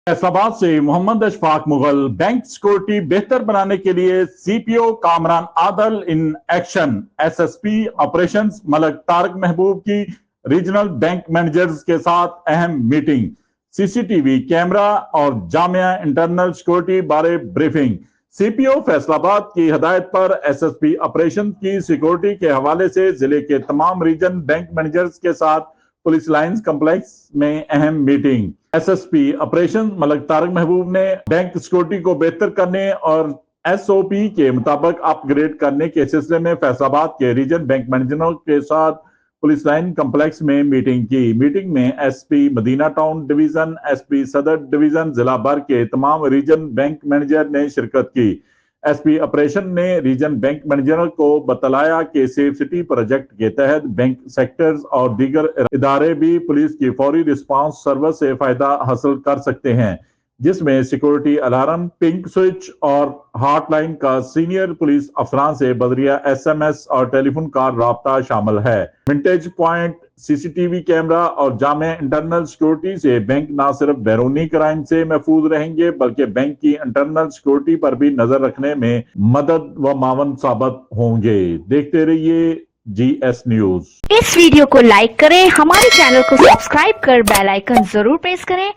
फैसलाबाद से Mohammad Ashfaq Mughal. Bank security बेहतर बनाने के लिए CPO Kamran Adil in action. SSP operations Malik Tariq Mehboob की रीजनल बैंक मैनेजर्स के साथ अहम मीटिंग। सीसीटीवी कैमरा और जामिया इंटरनल सिक्योरिटी बारे ब्रीफिंग। सीपीओ फैसलाबाद की हदायत पर एसएसपी ऑपरेशन की सिक्योरिटी के हवाले से जिले के तमाम रीजन बैंक मैनेजर्स के साथ पुलिस लाइंस कॉम्प्लेक्स में अहम मीटिंग। एसएसपी ऑपरेशन मलक तारक महबूब ने बैंक सिक्योरिटी को बेहतर करने और एसओपी के मुताबिक अपग्रेड करने के सिलसिले में फैसलाबाद के रीजन बैंक मैनेजरों के साथ पुलिस लाइन कॉम्प्लेक्स में मीटिंग की। मीटिंग में SP Madina town division, SP Sadar division, जिला भर के तमाम रीजन बैंक मैनेजर ने शिरकत की। एसपी ऑपरेशन ने रीजन बैंक मैनेजरों को बतलाया कि सेफ सिटी प्रोजेक्ट के तहत बैंक सेक्टर्स और दीगर इदारे भी पुलिस की फौरी रिस्पांस सर्विस से फायदा हासिल कर सकते हैं, जिसमें सिक्योरिटी अलार्म, पिंक स्विच और हॉटलाइन का सीनियर पुलिस अफसरान से बजरिया एसएमएस और टेलीफोन का राब्ता शामिल है। विंटेज पॉइंट, सीसीटीवी कैमरा और जामे इंटरनल सिक्योरिटी से बैंक न सिर्फ बैरूनी क्राइम से महफूज रहेंगे बल्कि बैंक की इंटरनल सिक्योरिटी पर भी नजर रखने में मदद व मावन साबित होंगे। देखते रहिए जीएस न्यूज। इस वीडियो को लाइक करें, हमारे चैनल को सब्सक्राइब कर बेल आइकन जरूर प्रेस करें।